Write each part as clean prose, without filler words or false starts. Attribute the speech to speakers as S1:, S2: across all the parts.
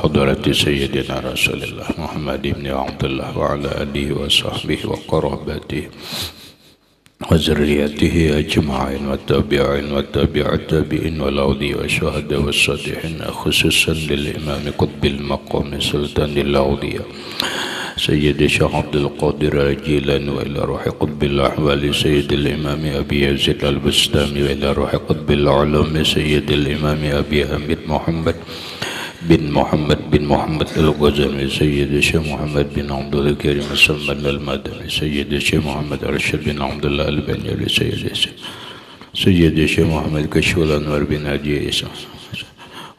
S1: حضرة سيدنا رسول الله محمد بن عبد الله وعلى آله وصحبه وقرابته وذريته أجمعين والتابعين والتابع التابعين والأولياء والشهداء والصالحين خصوصا للإمام قطب المقام سلطان الأولياء سيد الشيخ عبد القادر الجيلاني وإلى روح قطب الأحوال سيد الإمام أبي يزيد البستامي وإلى روح قطب العلوم سيد الإمام أبي حميد محمد بن محمد الغزالي سيد الشيخ محمد بن عبد الكريم السلمان المدني سيد الشيخ محمد أرشد بن عبد الله البنيري سيد الشيخ محمد كشف الأنوار بن هادي عيسى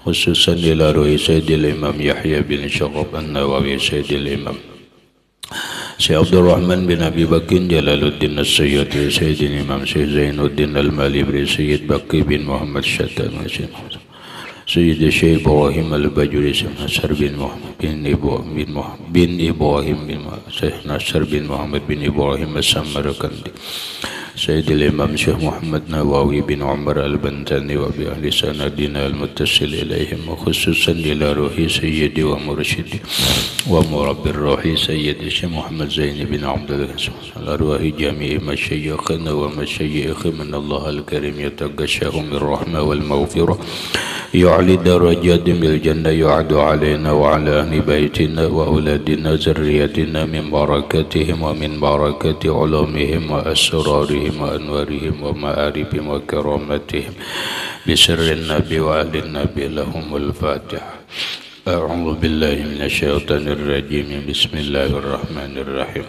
S1: خصوصا إلى روح سيد الإمام يحيى بن شرف النووي سيد الإمام Syekh Abdul Rahman bin Abi Bakr Jalaluddin As-Sayyidi Sayyid Imam Syekh Zainuddin Al-Malibri Sayyid Baqi bin Muhammad Syatan Sayyid Syekh Ibrahim Al-Bajuri Syekh Nasr bin Muhammad bin Ibrahim bin Syekh Nasr bin Muhammad bin Ibrahim As-Samarkandi Sayyid Imam Syekh Muhammad Nawawi bin Umar Al-Bantani wa bi ahli sanadina al-muttasil ilaihim wa khususan ila ruhi sayyidi wa mursyidi wa murabbir ruhi sayyidi Syekh Muhammad Zaini bin Abdul ala ruhi jami'i masyayikhina wa masyayikhi min Allah al-Karim yatagashahu min rahmah wal maghfirah yu'li darajatin bil jannah yu'adu alaina wa ala ahli baitina wa auladina zurriyatina min barakatihim wa min barakati ulumihim wa asrarihim wa anwarihim wa ma'aribihim wa karamatihim bisirrin nabi wa ahlin nabi lahumul fatihah. A'udzu billahi minasyaitonir rajim. Bismillahirrahmanirrahim.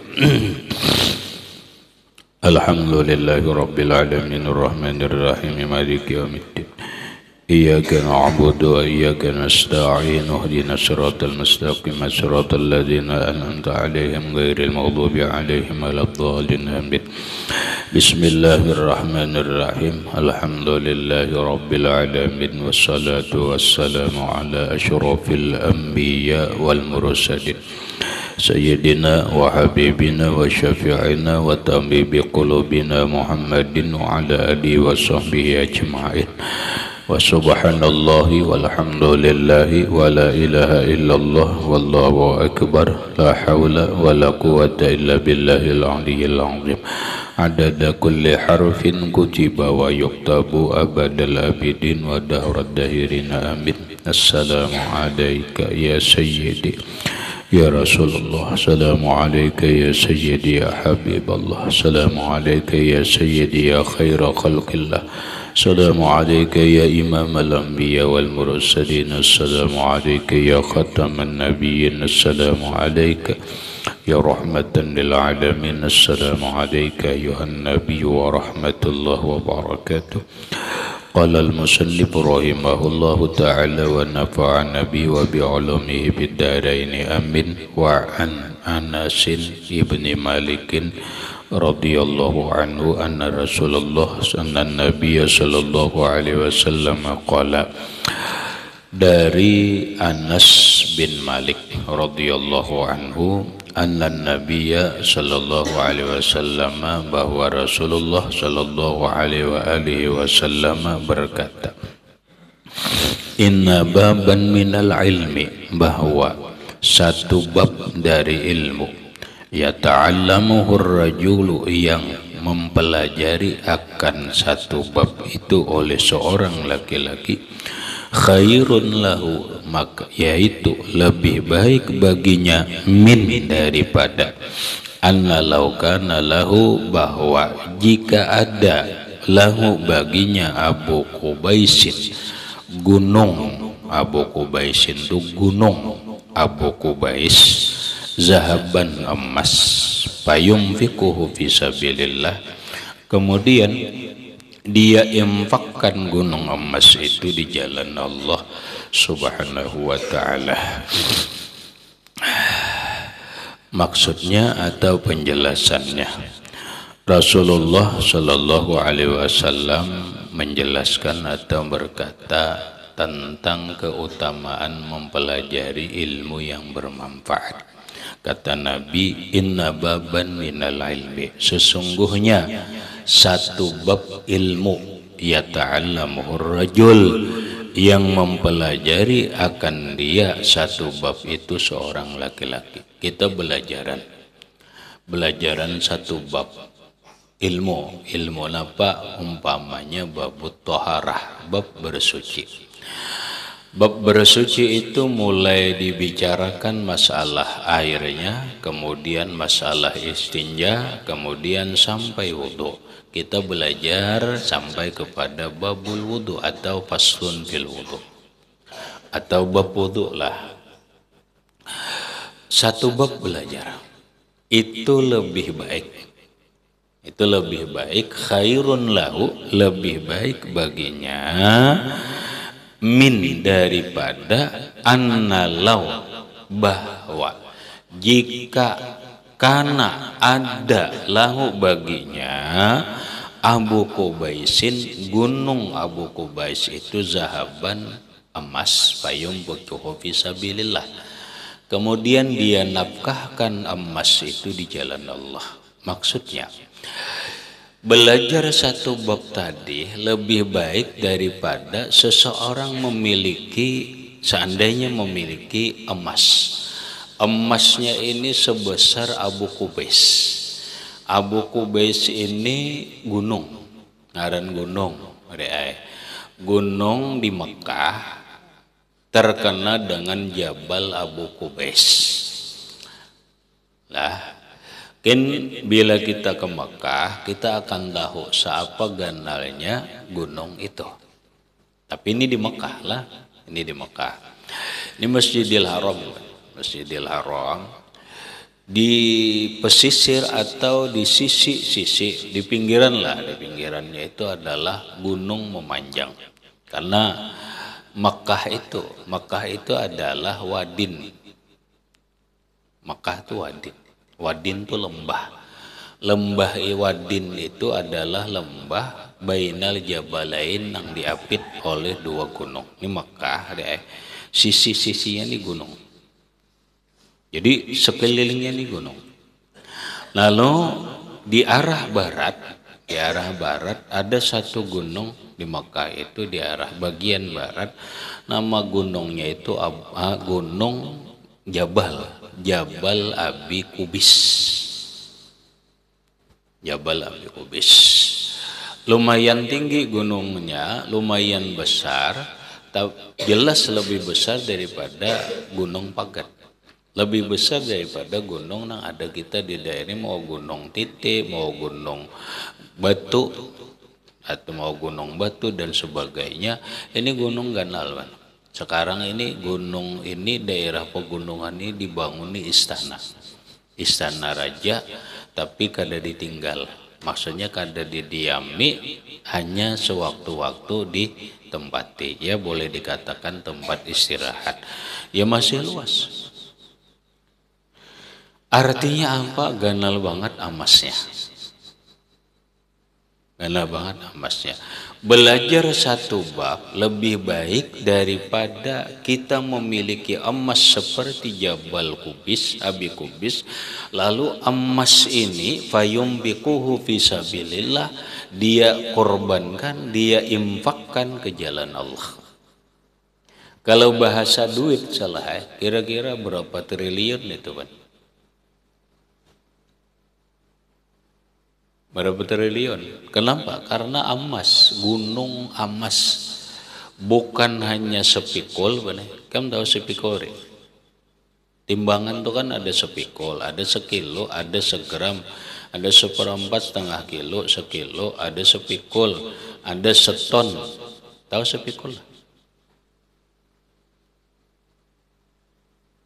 S1: Alhamdulillahi rabbil alamin arrahmanir rahim maliki yaumiddin. Iyyaka na'budu wa iyyaka nasta'in ihdinas siratal mustaqim siratal ladzina an'amta 'alaihim ghairil maghdubi 'alaihim waladdallin amin. Bismillahirrahmanirrahim. Alhamdulillahi rabbil alamin wassalatu wassalamu ala asyrafil anbiya wal mursalin sayyidina wa habibina wa syafi'ina wa tabibi qulubina Muhammadin wa ala alihi wa sahbihi ajma'in. Wa subhanallahi walhamdulillahi wa la ilaha illallah wallahu akbar la hawla wa la quwwata illa billahil aliyyil azim adada kulli harfin kutiba wa yuktabu abadal abidin wa dahrad dahirina amin. Assalamu alayka ya sayyidi ya Rasulullah, assalamu alayka ya sayyidi ya Habiballah, assalamu alayka ya sayyidi ya khaira khalqillah, assalamu alayka ya imam al-anbiya wal mursalin, assalamu alayka ya khataman nabiyyin, assalamu alayka ya rahmatan lil alamin, assalamu alayka ayuhan nabiy wa rahmatullah wa barakatuh. Qala al-musannif rahimahullahu ta'ala wa nafa'ana bi wa bi ulumihi bid daraini amin. Wa an Anas ibni Malik radhiyallahu anhu anna Rasulullah Nabiya sallallahu alaihi wasallam qala, dari Anas bin Malik radhiyallahu anhu anna Nabiya sallallahu alaihi wasallam, bahwa Rasulullah sallallahu alaihi wasallam berkata, inna baban minal ilmi, bahwa satu bab dari ilmu, yata'allamuhu ar-rajulu, yang mempelajari akan satu bab itu oleh seorang laki-laki, khairun lahu, maka yaitu lebih baik baginya, min daripada, anna law kana lahu, bahwa jika ada, lahu baginya, Abu Qubaisin, gunung, Abu Qubaisin itu gunung, Abu Qubais, zahaban emas, fayumfikuhu fisabilillah, kemudian dia infakkan gunung emas itu di jalan Allah subhanahu wa ta'ala. Maksudnya atau penjelasannya, Rasulullah sallallahu alaihi wasallam menjelaskan atau berkata tentang keutamaan mempelajari ilmu yang bermanfaat. Kata Nabi, inna baban minal ilmi, sesungguhnya satu bab ilmu, yata'allamuhur rajul, yang mempelajari akan dia satu bab itu seorang laki-laki. Kita belajaran satu bab ilmu apa, umpamanya bab toharah, bab bersuci. Bab bersuci itu mulai dibicarakan masalah airnya, kemudian masalah istinja, kemudian sampai wudhu. Kita belajar sampai kepada babul wudhu atau faslun fil wudhu atau bab wudhu lah. Satu bab belajar itu lebih baik. Itu lebih baik, khairun lahu, lebih baik baginya min daripada annalau, bahwa jika karena ada lahu baginya Abu Qubaisin, gunung Abu Qubais itu zahaban, emas, payung bukuhu fisabilillah. Kemudian dia nafkahkan emas itu di jalan Allah. Maksudnya belajar satu bab tadi lebih baik daripada seseorang seandainya memiliki emas. Emasnya ini sebesar Abu Qubais. Abu Qubais ini gunung, ngaran gunung di Mekah terkena dengan Jabal Abu Qubais. Lah, bila kita ke Mekah, kita akan tahu siapa ganalnya gunung itu. Tapi ini di Mekah lah, ini di Mekah. Ini Masjidil Haram, Masjidil Haram di pesisir atau di sisi-sisi, di pinggiran lah, di pinggirannya itu adalah gunung memanjang. Karena Mekah itu adalah wadin. Mekah itu wadin. Wadin itu lembah. Lembah Wadin itu adalah lembah bainal jabalain yang diapit oleh dua gunung. Ini Mekah, sisi-sisinya ini gunung. Jadi sekelilingnya ini gunung. Lalu di arah barat ada satu gunung di Mekah itu di arah bagian barat. Nama gunungnya itu Gunung Jabal Abi Qubais. Jabal Abi Qubais. Lumayan tinggi gunungnya, lumayan besar, jelas lebih besar daripada Gunung Pagat. Lebih besar daripada gunung yang ada kita di daerah ini, mau Gunung Titi, mau Gunung Batu, atau mau Gunung Batu dan sebagainya. Ini gunung ganal, man. Sekarang ini gunung ini, daerah pegunungan ini dibanguni istana raja, tapi kada ditinggal. Maksudnya kada didiami, hanya sewaktu-waktu ditempati. Ya boleh dikatakan tempat istirahat. Ya masih luas. Artinya apa? Ganal banget emasnya. Ganal banget emasnya. Belajar satu bab lebih baik daripada kita memiliki emas seperti Jabal Qubais, Abi Qubais. Lalu emas ini fayumbiquhu fisabilillah, dia korbankan, dia infakkan ke jalan Allah. Kalau bahasa duit salah, kira-kira berapa triliun itu, Pak? Berapa triliun? Kenapa? Karena emas, gunung emas, bukan hanya sepikul, kamu tahu sepikul? Timbangan itu kan ada sepikul, ada sekilo, ada segram, ada seperempat, setengah kilo, sekilo, ada sepikul, ada seton. Tahu sepikul?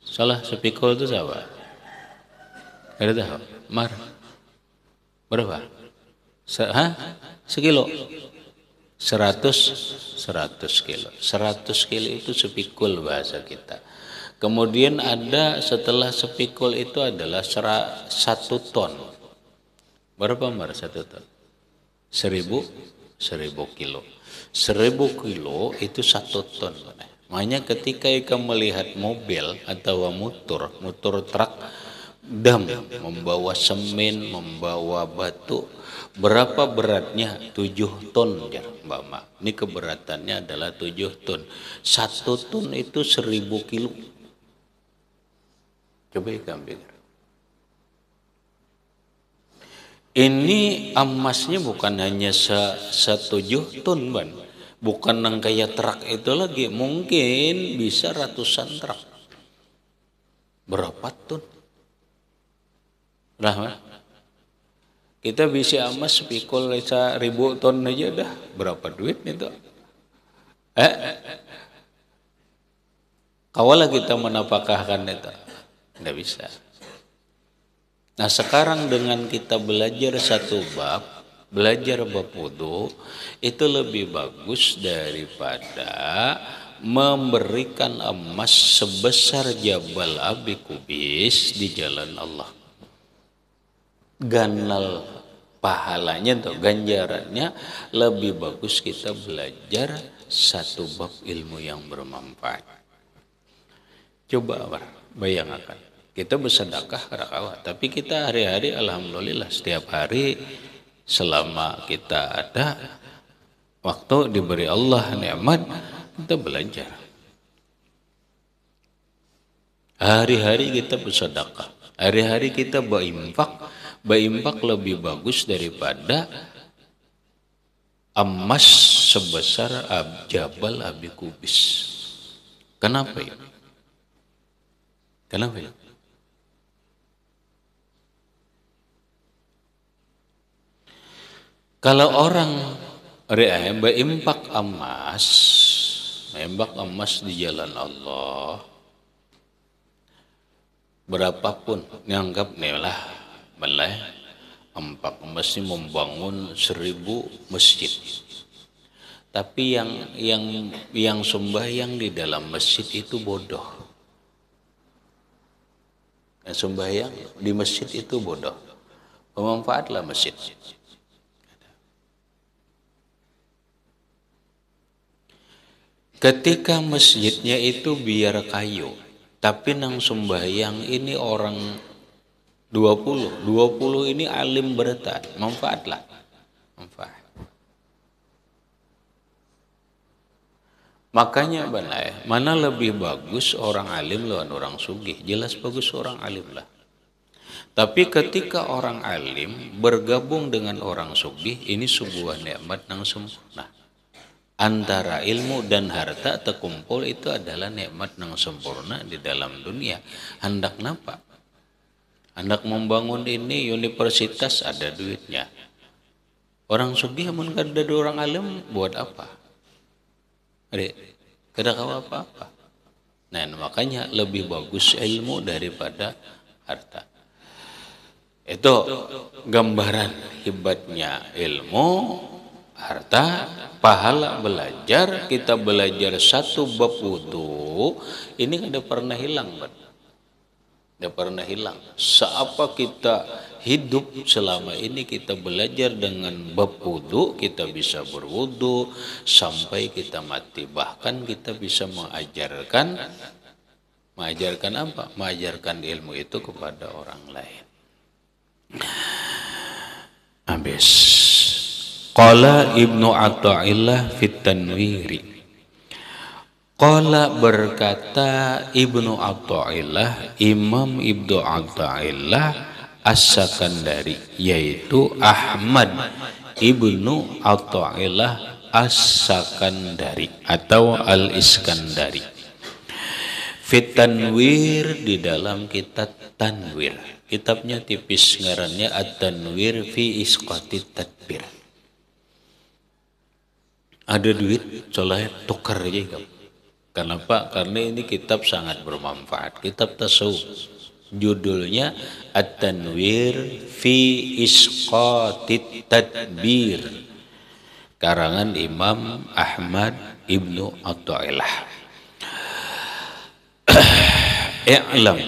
S1: Salah, sepikul itu siapa? Ada tahu? Mar? Berapa? Sekilo? 100 kilo. 100 kilo itu sepikul bahasa kita. Kemudian ada setelah sepikul itu adalah 1 ton. Berapa Mar 1 ton? 1000 kilo. 1000 kilo itu 1 ton. Makanya ketika kamu melihat mobil atau motor truk dam, membawa semen, membawa batu. Berapa beratnya? 7 ton ya Mbak Ma. Ini keberatannya adalah 7 ton. 1 ton itu 1000 kilo. Coba kamu pikir. Ini emasnya bukan hanya 7 ton, Ban. Bukan yang kayak truk itu lagi. Mungkin bisa ratusan truk. Berapa ton? Nah, kita bisa emas pikul 1000 ton aja dah. Berapa duit itu? Kawalah kita menapakahkan itu. Tidak bisa. Nah sekarang dengan kita belajar satu bab, belajar bab wudu, itu lebih bagus daripada memberikan emas sebesar Jabal Abi Kubis di jalan Allah. Ganal pahalanya atau ganjarannya lebih bagus kita belajar satu bab ilmu yang bermanfaat. Coba bayangkan, kita bersedekah rakawat, tapi kita hari-hari alhamdulillah setiap hari selama kita ada waktu diberi Allah nikmat, kita belajar. Hari-hari kita bersedekah, hari-hari kita berinfak. Berinfak lebih bagus daripada emas sebesar Jabal Abi Kubis. Kenapa ya? Kenapa ya? Kalau orang berimpak emas di jalan Allah, berapapun nganggap nih lah, empak emas ini membangun 1000 masjid. Tapi yang sembahyang di dalam masjid itu bodoh. Yang sembahyang di masjid itu bodoh. Bermanfaatlah masjid. Ketika masjidnya itu biar kayu, tapi nang sembahyang ini orang 20 ini alim beretan, manfaatlah. Manfaat. Makanya mana lebih bagus orang alim lawan orang sugih? Jelas bagus orang alim lah. Tapi ketika orang alim bergabung dengan orang sugih, ini sebuah nikmat yang sempurna. Antara ilmu dan harta terkumpul itu adalah nikmat yang sempurna di dalam dunia. Hendak napa? Hendak membangun ini universitas, ada duitnya. Orang sugih mun kada ada orang alim buat apa? Kada kau apa-apa. Nah makanya lebih bagus ilmu daripada harta. Itu gambaran hebatnya ilmu, harta, pahala belajar. Kita belajar satu bab wudu, ini kada pernah hilang, tidak pernah hilang. Seapa kita hidup selama ini kita belajar dengan bab wudu, kita bisa berwudu sampai kita mati. Bahkan kita bisa mengajarkan apa? Mengajarkan ilmu itu kepada orang lain. Habis. Qala Ibnu Athaillah fit Tanwiri. Qala berkata Ibnu Athaillah, Imam Ibnu Athaillah As-Sakandari, yaitu Ahmad Ibnu Athaillah As-Sakandari atau Al-Iskandari. Fit Tanwir, di dalam kitab Tanwir. Kitabnya tipis, ngarannya At-Tanwir fi Isqatit Tadbir. Ada duit, soalnya tukar aja kamu. Kenapa? Karena ini kitab sangat bermanfaat. Kitab tasawuf. Judulnya At-Tanwir fi Isqatit Tadbir. Karangan Imam Ahmad Ibnu Athaillah. I'lam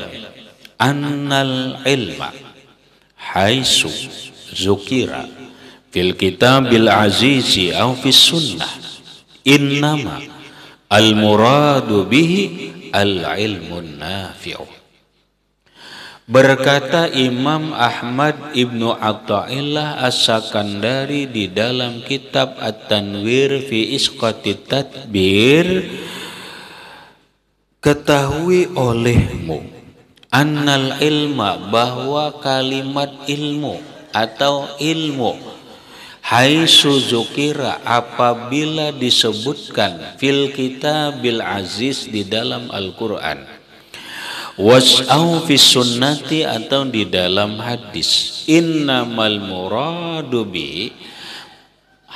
S1: annal ilma haisu zukira fil kitabil azizi aw fis sunnah innama al muradu bihi al ilmun nafi'u. Berkata Imam Ahmad Ibnu Athaillah As-Sakandari di dalam kitab At-Tanwir fi Isqatit Tadbir, ketahui olehmu annal ilma, bahwa kalimat ilmu atau ilmu, haitsu zukira, apabila disebutkan fil kitabil aziz, di dalam Al-Quran, was'au fis sunnati, atau di dalam hadis, innamal muradu bi,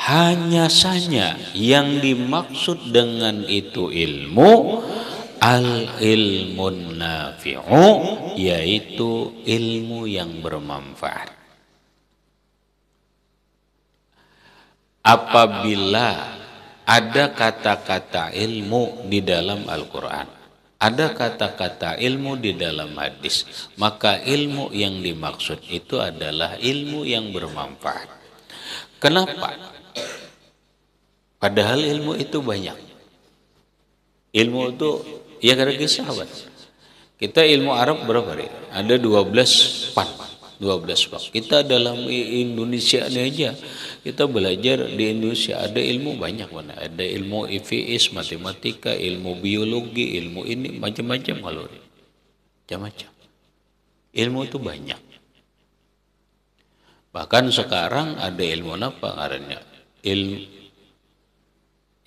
S1: hanya saja yang dimaksud dengan itu ilmu, al ilmun nafi'u, yaitu ilmu yang bermanfaat. Apabila ada kata-kata ilmu di dalam Al-Quran, ada kata-kata ilmu di dalam hadis, maka ilmu yang dimaksud itu adalah ilmu yang bermanfaat. Kenapa? Padahal ilmu itu banyak. Ilmu itu ya karena sahabat. Kita ilmu Arab berapa hari? Ada 12 part. Kita dalam Indonesia ini aja, kita belajar di Indonesia ada ilmu banyak mana. Ada ilmu IPS, matematika, ilmu biologi, ilmu ini macam-macam kalau macam-macam. Ilmu itu banyak. Bahkan sekarang ada ilmu apa ngarannya?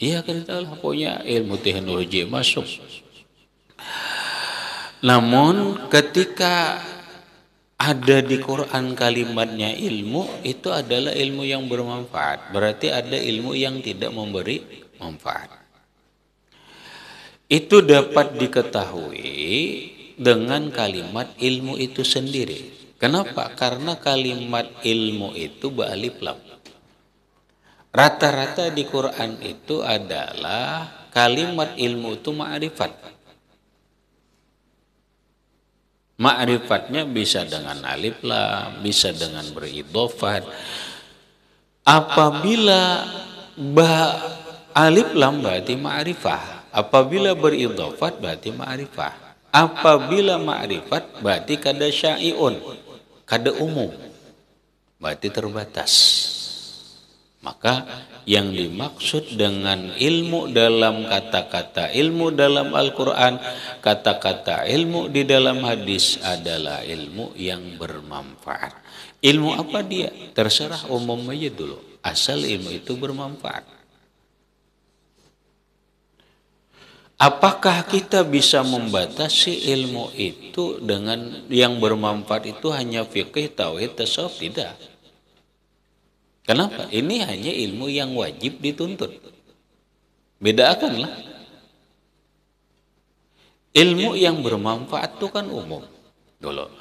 S1: Iya kan tahu pokoknya ilmu teknologi masuk. Namun ketika ada di Quran kalimatnya ilmu, itu adalah ilmu yang bermanfaat. Berarti ada ilmu yang tidak memberi manfaat. Itu dapat diketahui dengan kalimat ilmu itu sendiri. Kenapa? Karena kalimat ilmu itu ba'alif lam. Rata-rata di Quran itu adalah kalimat ilmu itu ma'rifat. Ma'rifatnya bisa dengan alif lam, bisa dengan beridhofat. Apabila alif lam berarti ma'rifah, apabila beridhofat berarti ma'rifah. Apabila ma'rifat berarti kada syai'un, kada umum, berarti terbatas. Maka yang dimaksud dengan ilmu dalam kata-kata ilmu dalam Al-Quran, kata-kata ilmu di dalam hadis adalah ilmu yang bermanfaat. Ilmu apa dia? Terserah, umum aja dulu. Asal ilmu itu bermanfaat. Apakah kita bisa membatasi ilmu itu dengan yang bermanfaat itu hanya fikih, tauhid, tasawuf? Tidak. Kenapa? Ini hanya ilmu yang wajib dituntut. Bedakanlah. Ilmu yang bermanfaat itu kan umum dulu.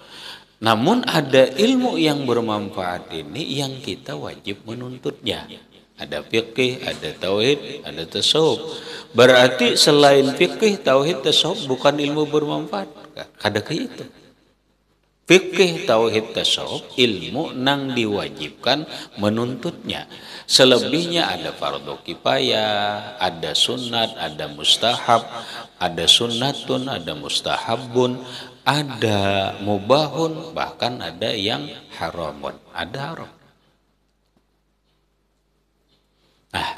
S1: Namun ada ilmu yang bermanfaat ini yang kita wajib menuntutnya. Ada fikih, ada tauhid, ada tasawuf. Berarti selain fikih, tauhid, tasawuf bukan ilmu bermanfaat. Kada kayak itu. Fikih, tauhid, tasawuf ilmu nang diwajibkan menuntutnya. Selebihnya ada fardu kifayah, ada sunat, ada mustahab, ada sunnatun, ada mustahabun, ada mubahun, bahkan ada yang haramun, ada haram. Nah,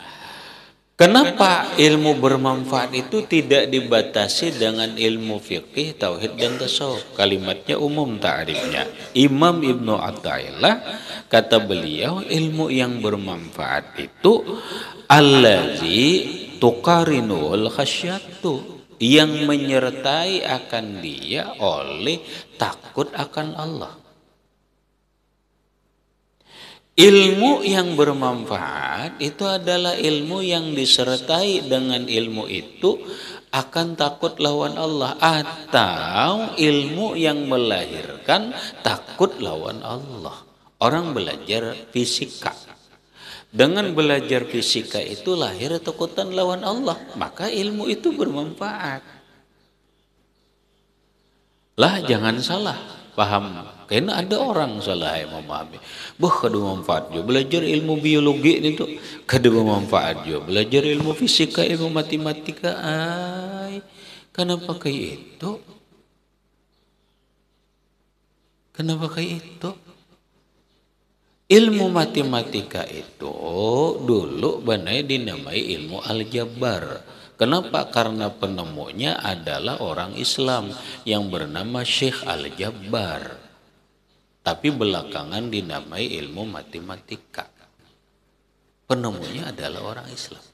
S1: kenapa ilmu bermanfaat itu tidak dibatasi dengan ilmu fikih, tauhid, dan tasawuf? Kalimatnya umum ta'rifnya. Imam Ibnu Athaillah kata beliau, ilmu yang bermanfaat itu allazi tuqarinul khasyatu, yang menyertai akan dia oleh takut akan Allah. Ilmu yang bermanfaat itu adalah ilmu yang disertai dengan ilmu itu akan takut lawan Allah, atau ilmu yang melahirkan takut lawan Allah. Orang belajar fisika, dengan belajar fisika itu lahir takutan lawan Allah, maka ilmu itu bermanfaat. Lah jangan salah paham. Karena ada orang salah yang memahami. Kada manfaat juga belajar ilmu biologi itu, kada manfaat juga belajar ilmu fisika, ilmu matematika. Kenapa kayak itu? Kenapa kayak itu? Ilmu matematika itu dulu banai dinamai ilmu aljabar. Kenapa? Karena penemunya adalah orang Islam yang bernama Syekh Al-Jabbar. Tapi belakangan dinamai ilmu matematika. Penemunya adalah orang Islam.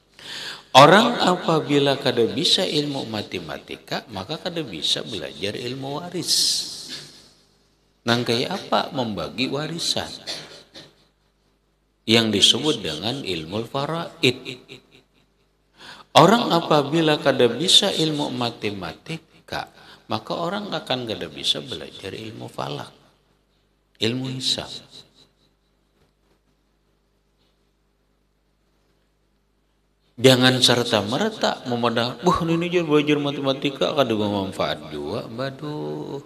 S1: Orang apabila kada bisa ilmu matematika, maka kada bisa belajar ilmu waris. Nang kayak apa? Membagi warisan. Yang disebut dengan ilmu faraid. Orang apabila kada bisa ilmu matematika, maka orang akan kada bisa belajar ilmu falak, ilmu hisab. Jangan serta-merta memandang, wah ini jangan belajar matematika kada bermanfaat juga. Baduh.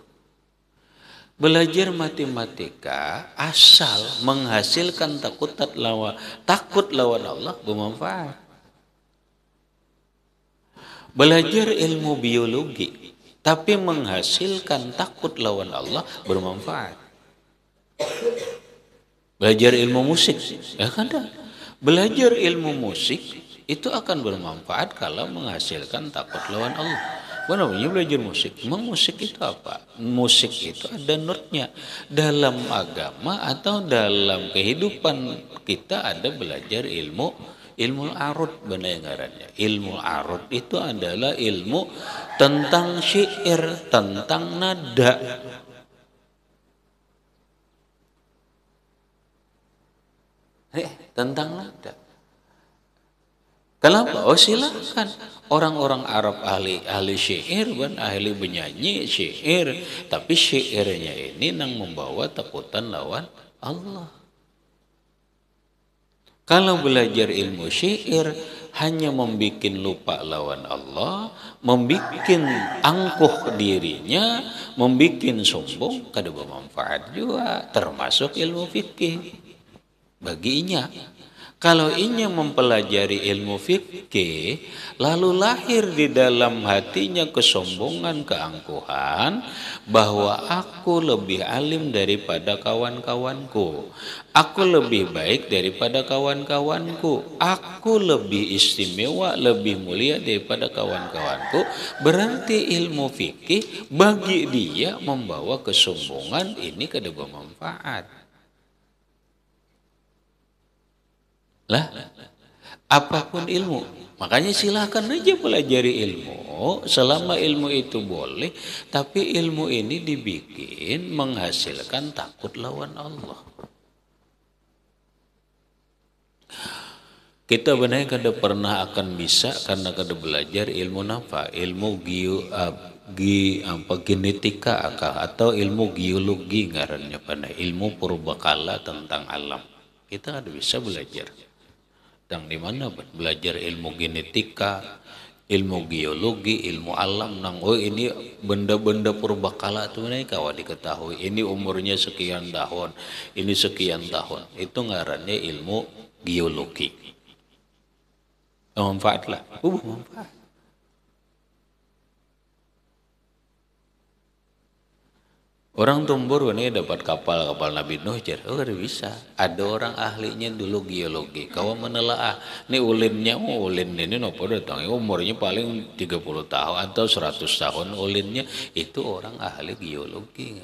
S1: Belajar matematika asal menghasilkan takut lawan Allah bermanfaat. Belajar ilmu biologi tapi menghasilkan takut lawan Allah bermanfaat. Belajar ilmu musik, ya kan? Belajar ilmu musik itu akan bermanfaat kalau menghasilkan takut lawan Allah. Namanya belajar musik. Memang musik itu apa? Musik itu ada notnya. Dalam agama atau dalam kehidupan kita ada belajar ilmu arut, benar ngarannya. Ilmu arut itu adalah ilmu tentang syair, tentang nada. Tentang nada. Kenapa? Oh silakan. Orang-orang Arab ahli syair, ahli menyanyi syair, tapi syairnya ini nang membawa takutan lawan Allah. Kalau belajar ilmu syair hanya membuat lupa lawan Allah, membuat angkuh dirinya, membuat sombong, kada bermanfaat juga, termasuk ilmu fikih baginya. Kalau inya mempelajari ilmu fikih, lalu lahir di dalam hatinya kesombongan, keangkuhan, bahwa aku lebih alim daripada kawan-kawanku, aku lebih baik daripada kawan-kawanku, aku lebih istimewa, lebih mulia daripada kawan-kawanku, berarti ilmu fikih bagi dia membawa kesombongan, ini kada bermanfaat. Lah, apapun ilmu, makanya silahkan aja pelajari ilmu, selama ilmu itu boleh, tapi ilmu ini dibikin menghasilkan takut lawan Allah. Kita benar kada pernah akan bisa karena kada belajar ilmu nafa, ilmu genetika atau ilmu geologi ngarannya pada ilmu purbakala tentang alam. Kita kada bisa belajar. Dan di mana belajar ilmu genetika, ilmu geologi, ilmu alam nang ini benda-benda purbakala itu nih kawan diketahui. Ini umurnya sekian tahun, ini sekian tahun. Itu ngarannya ilmu geologi. Manfaat lah. Manfaat. Orang Tumbur ini dapat kapal Nabi Nuh, kada bisa. Ada orang ahlinya dulu geologi. Kau menelaah, ini ulinnya, ulin ini nopo datang, umurnya paling 30 tahun atau 100 tahun ulinnya, itu orang ahli geologi.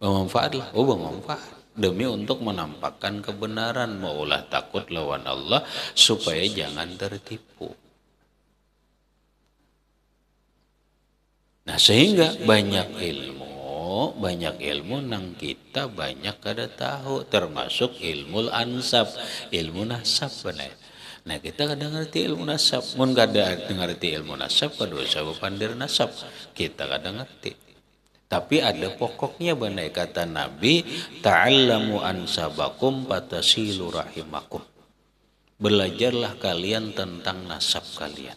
S1: Bermanfaat lah, bermanfaat. Demi untuk menampakkan kebenaran, maulah takut lawan Allah supaya jangan tertipu. Nah sehingga banyak ilmu nang kita banyak kada tahu, termasuk ilmu ansab, ilmu nasab benar. Nah kita kada ngerti ilmu nasab, mun kada ngerti ilmu nasab kada usah pandir nasab, kita kada ngerti. Tapi ada pokoknya benar kata Nabi, ta'allamu ansabakum fatasilu rahimakum. Belajarlah kalian tentang nasab kalian.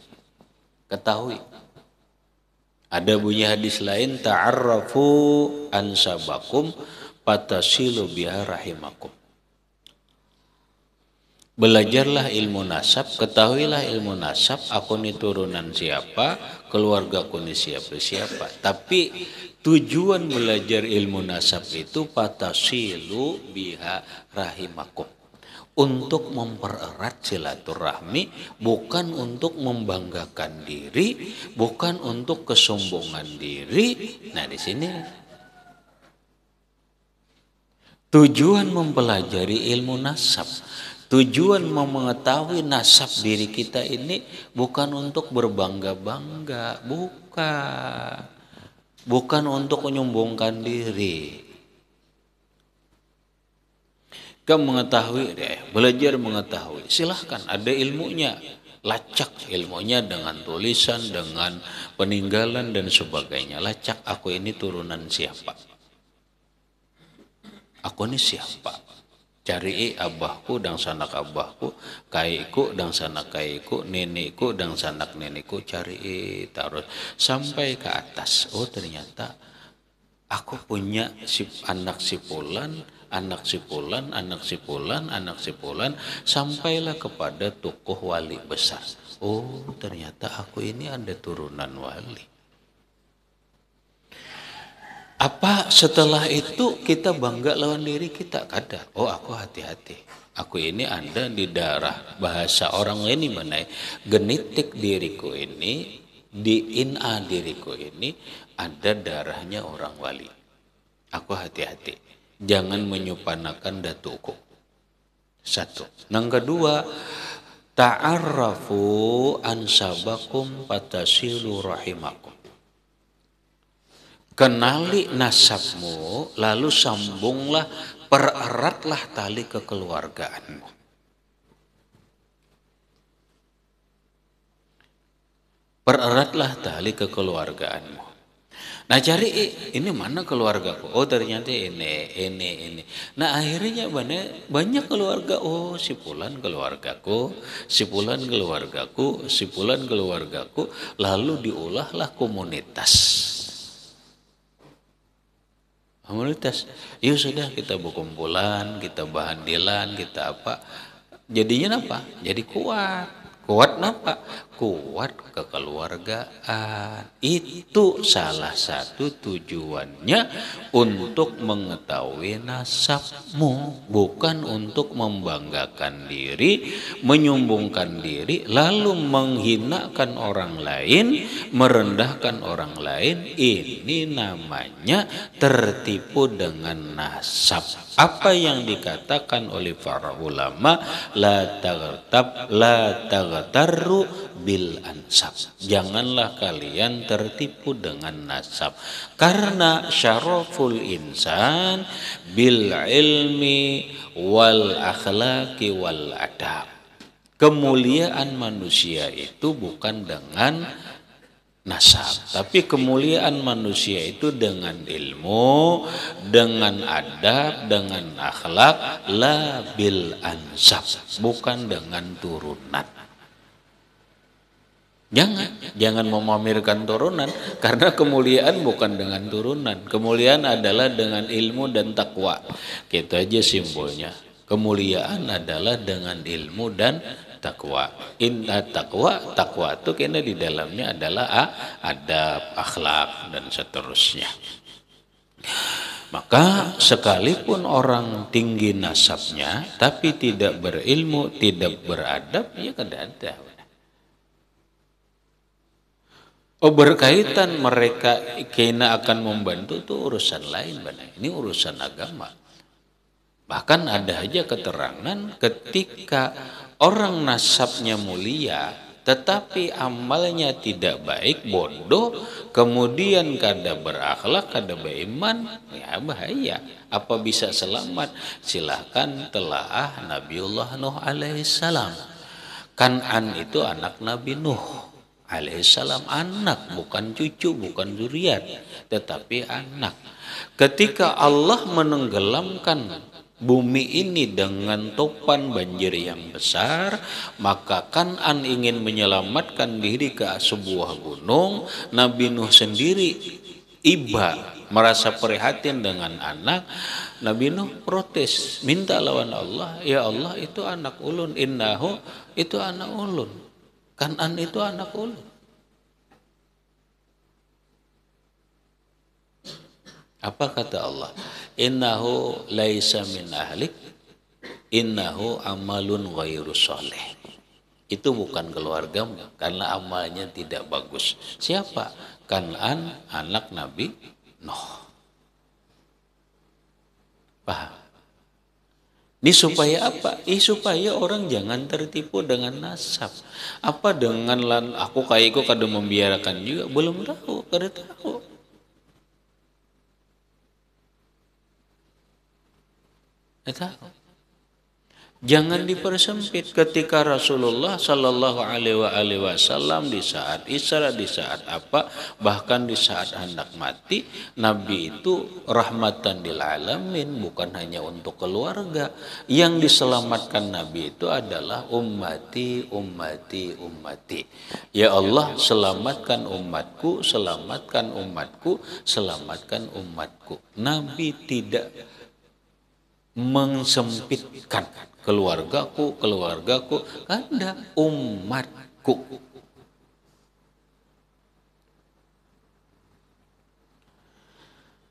S1: Ketahui. Ada bunyi hadis lain, ta'arrafu ansabakum fatasilu biha rahimakum. Belajarlah ilmu nasab, ketahuilah ilmu nasab, aku ini turunan siapa, keluargaku ini siapa. Tapi tujuan belajar ilmu nasab itu patasilu biha rahimakum, untuk mempererat silaturahmi, bukan untuk membanggakan diri, bukan untuk kesombongan diri. Nah, di sini tujuan mempelajari ilmu nasab, tujuan mengetahui nasab diri kita ini bukan untuk berbangga-bangga, bukan untuk menyombongkan diri. Kamu mengetahui deh, belajar mengetahui, silahkan, ada ilmunya, lacak ilmunya dengan tulisan, dengan peninggalan dan sebagainya. Lacak, aku ini turunan siapa, aku ini siapa. Cari abahku dan sanak abahku, kaiku dan sanak kaiku, nenekku dan sanak nenekku, cari terus sampai ke atas. Oh, ternyata aku punya anak si fulan, anak si fulan, anak si fulan, anak si fulan, sampailah kepada tokoh wali besar. Oh, ternyata aku ini ada turunan wali. Apa setelah itu kita bangga lawan diri kita? Kada. Oh, aku hati-hati. Aku ini ada di darah, bahasa orang ini mana? Genetik diriku ini, DNA diriku ini ada darahnya orang wali. Aku hati-hati. Jangan menyupanakan datuku. Satu. Yang kedua, ta'arrafu ansabakum patasilu rahimakum. Kenali nasabmu, lalu sambunglah, pereratlah tali kekeluargaanmu. Pereratlah tali kekeluargaanmu. Nah, cari ini mana keluargaku? Oh, ternyata ini. Nah, akhirnya banyak keluarga. Oh, si fulan keluargaku, si fulan keluargaku, si fulan keluargaku. Lalu diulahlah komunitas. Yuk sudah, kita berkumpulan, kita bahandilan, kita apa? Jadinya apa? Jadi kuat. Kuat apa? Kuat kekeluargaan. Itu salah satu tujuannya, untuk mengetahui nasabmu, bukan untuk membanggakan diri, menyombongkan diri, lalu menghinakan orang lain, merendahkan orang lain. Ini namanya tertipu dengan nasab. Apa yang dikatakan oleh para ulama, la taghtarru bil ansab. Janganlah kalian tertipu dengan nasab, karena syaraful insan bil ilmi wal akhlaqi wal adab. Kemuliaan manusia itu bukan dengan nasab, tapi kemuliaan manusia itu dengan ilmu, dengan adab, dengan akhlak, la bil ansab, bukan dengan turunan. Jangan memamerkan turunan, karena kemuliaan bukan dengan turunan. Kemuliaan adalah dengan ilmu dan takwa. Gitu aja simbolnya. Kemuliaan adalah dengan ilmu dan takwa. Takwa itu karena di dalamnya adalah adab, akhlak dan seterusnya. Maka sekalipun orang tinggi nasabnya tapi tidak berilmu, tidak beradab, ya kada ada. Oh, berkaitan mereka kena akan membantu itu urusan lain, ini urusan agama. Bahkan ada aja keterangan ketika orang nasabnya mulia tetapi amalnya tidak baik, bodoh, kemudian kada berakhlak, kada beriman, ya bahaya. Apa bisa selamat? Silahkan telaah Nabiullah Nuh alaihissalam. Kan'an itu anak Nabi Nuh alaihissalam, anak, bukan cucu, bukan zuriat, tetapi anak. Ketika Allah menenggelamkan bumi ini dengan topan banjir yang besar, maka Kan'an ingin menyelamatkan diri ke sebuah gunung. Nabi Nuh sendiri iba, merasa prihatin dengan anak. Nabi Nuh protes, minta lawan Allah, ya Allah, itu anak ulun, innahu itu anak ulun, Kan'an itu anak ulun. Apa kata Allah? Innahu laisa min ahlik, innahu amalun ghairu sholih. Itu bukan keluargamu karena amalnya tidak bagus. Siapa? Kan'an, anak Nabi Nuh. Paham? Ini supaya apa? Supaya orang jangan tertipu dengan nasab. Apa dengan aku kayak kada membiarkan juga? Belum tahu, kada tahu. Tahu. Jangan dipersempit ketika Rasulullah Shallallahu Alaihi Wasallam di saat Isra, di saat apa, bahkan di saat hendak mati, Nabi itu rahmatan lil alamin, bukan hanya untuk keluarga. Yang diselamatkan Nabi itu adalah ummati, ummati, ummati. Ya Allah, selamatkan umatku, selamatkan umatku, selamatkan umatku. Nabi tidak mengsempitkan keluargaku, keluargaku, kada, umatku.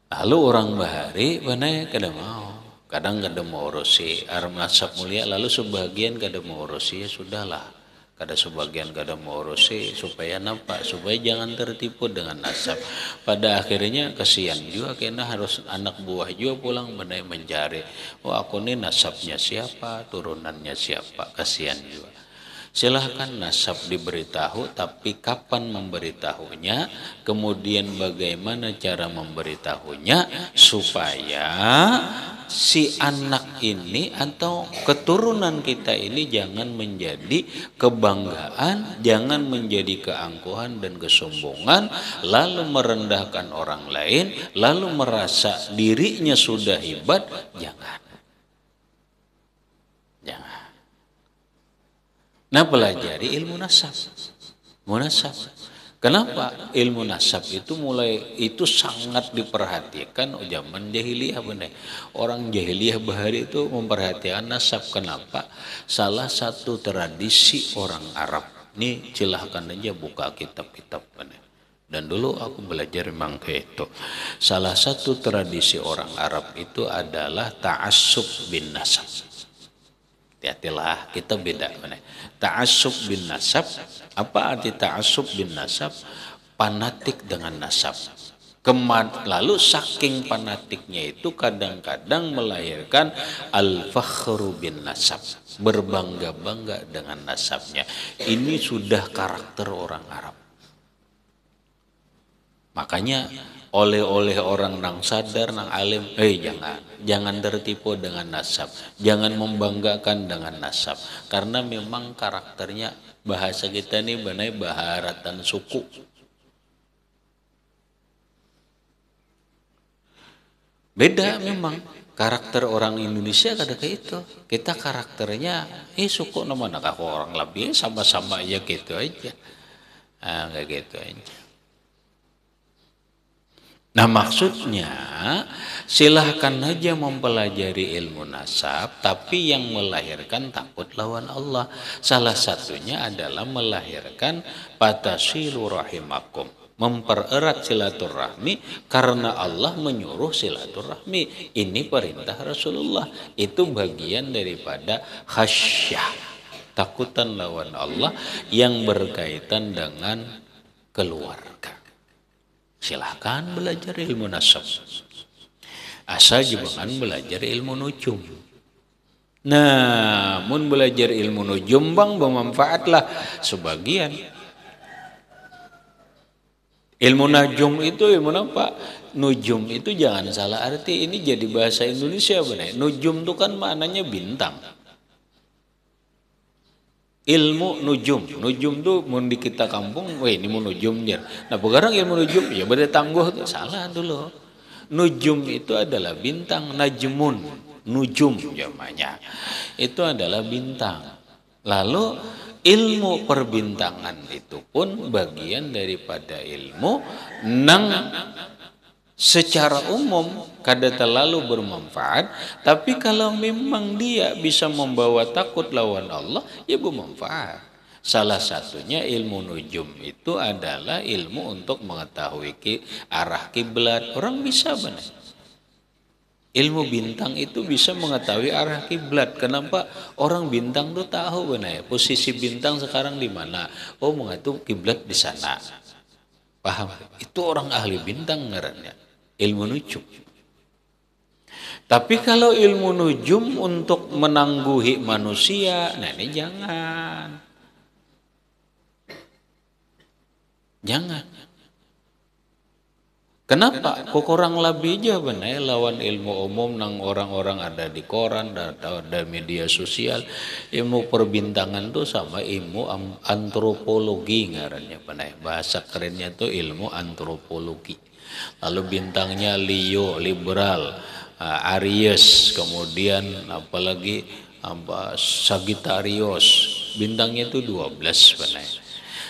S1: Lalu orang bahari mana kada mau, kadang kada mau urusi aram nasab mulia, lalu sebagian kada mau urusi, ya sudahlah, kada sebagian kada mau urusi supaya nampak, supaya jangan tertipu dengan nasab. Pada akhirnya kasihan juga karena harus anak buah juga pulang benar mencari, oh aku ini nasabnya siapa, turunannya siapa, kasihan juga. Silahkan nasab diberitahu, tapi kapan memberitahunya, kemudian bagaimana cara memberitahunya supaya si anak ini atau keturunan kita ini jangan menjadi kebanggaan, jangan menjadi keangkuhan dan kesombongan, lalu merendahkan orang lain, lalu merasa dirinya sudah hebat. Jangan. Nah, pelajari ilmu nasab. Munasab. Kenapa ilmu nasab itu sangat diperhatikan zaman jahiliyah benar. Orang jahiliyah bahari itu memperhatikan nasab. Kenapa? Salah satu tradisi orang Arab. Ini silahkan aja buka kitab-kitab benar. Dan dulu aku belajar memang kayak itu. Salah satu tradisi orang Arab itu adalah ta'assub bin nasab. Hati-hatilah, kita beda. Ta'assub bin nasab, apa arti ta'assub bin nasab? Fanatik dengan nasab. Lalu saking fanatiknya itu kadang-kadang melahirkan al-fakhru bin nasab, berbangga-bangga dengan nasabnya. Ini sudah karakter orang Arab. Makanya oleh orang nang sadar, nang alim, jangan tertipu dengan nasab, jangan membanggakan dengan nasab, karena memang karakternya, bahasa kita ini benar baharatan suku. Beda memang karakter orang Indonesia kada kayak itu. Kita karakternya suku nama nak aku orang lebih sama-sama aja gitu aja. Kayak gitu aja. Nah, maksudnya silahkan aja mempelajari ilmu nasab, tapi yang melahirkan takut lawan Allah. Salah satunya adalah melahirkan patasilu rahimakum, mempererat silaturahmi, karena Allah menyuruh silaturahmi. Ini perintah Rasulullah. Itu bagian daripada khasyah, takutan lawan Allah yang berkaitan dengan keluarga. Silahkan belajar ilmu nasab. Asal jangan belajar ilmu nujum. Nah, mun belajar ilmu nujum bang bermanfaatlah sebagian. Ilmu najum itu ilmu apa? Nujum itu jangan salah arti, ini jadi bahasa Indonesia benar. Nujum itu kan maknanya bintang. Ilmu nujum tuh mun di kita kampung, ini mau nujum jar. Nah, sekarang ilmu nujum ya beda tangguh tuh, salah dulu. Nujum itu adalah bintang, najmun, nujum namanya. Itu adalah bintang. Lalu ilmu perbintangan itu pun bagian daripada ilmu nang secara umum kada terlalu bermanfaat, tapi kalau memang dia bisa membawa takut lawan Allah, ya bermanfaat. Salah satunya ilmu nujum itu adalah ilmu untuk mengetahui arah kiblat. Orang bisa benar. Ilmu bintang itu bisa mengetahui arah kiblat. Kenapa orang bintang tuh tahu benar posisi bintang sekarang di mana? Oh, mengatur kiblat di sana. Paham? Itu orang ahli bintang ngarannya. Ilmu nujum. Tapi kalau ilmu nujum untuk menangguhi manusia, nah ini jangan. Jangan. Kenapa? Kok orang lebih aja benar lawan ilmu umum nang orang-orang ada di koran atau ada media sosial. Ilmu perbintangan tuh sama ilmu antropologi ngarannya benar. Bahasa kerennya tuh ilmu antropologi. Lalu bintangnya Leo, liberal, Aries, kemudian apalagi Sagittarius. Bintangnya itu 12 benar.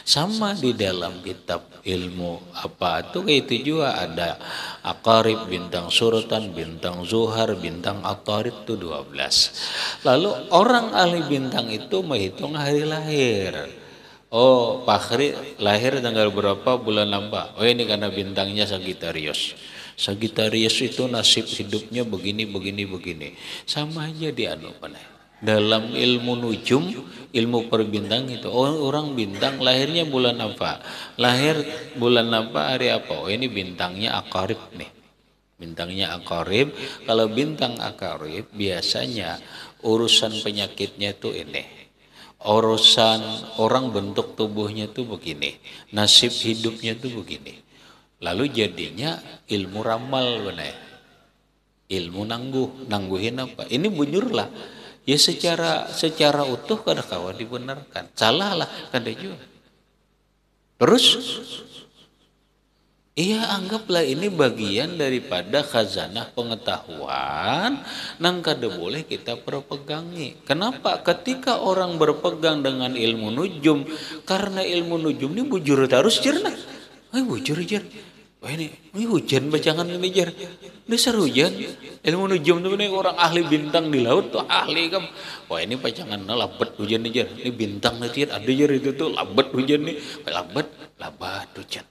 S1: Sama di dalam kitab ilmu apa itu juga ada Aqarib, bintang Suratan, bintang Zuhar, bintang Atarid itu 12. Lalu orang ahli bintang itu menghitung hari lahir. Oh, Fakhri lahir tanggal berapa, bulan apa? Oh, ini karena bintangnya Sagittarius. Sagittarius itu nasib hidupnya begini. Sama aja di dalam ilmu nujum, ilmu perbintang itu. Oh, orang bintang lahirnya bulan apa? Lahir bulan apa, hari apa? Oh, ini bintangnya Aqarib nih. Bintangnya Aqarib. Kalau bintang Aqarib biasanya urusan penyakitnya itu ini. Urusan orang bentuk tubuhnya tuh begini. Nasib hidupnya tuh begini. Lalu jadinya ilmu ramal benar. Ilmu nangguhin apa? Ini bujur lah. Ya secara utuh kada kawan dibenarkan. Salah lah kada juga. Terus iya anggaplah ini bagian daripada khazanah pengetahuan nang kada boleh kita perpegangi. Kenapa? Ketika orang berpegang dengan ilmu nujum, karena ilmu nujum ini bujur terus cerna. Bujur jar. Wah ini hujan bacangan ini jar. Dasar hujan. Ilmu nujum itu ini orang ahli bintang di laut tuh ahli kan. Wah ini pacangan labat hujan nih jar. Ini bintang nanti ada jar itu tuh labat hujan nih. Labat hujan.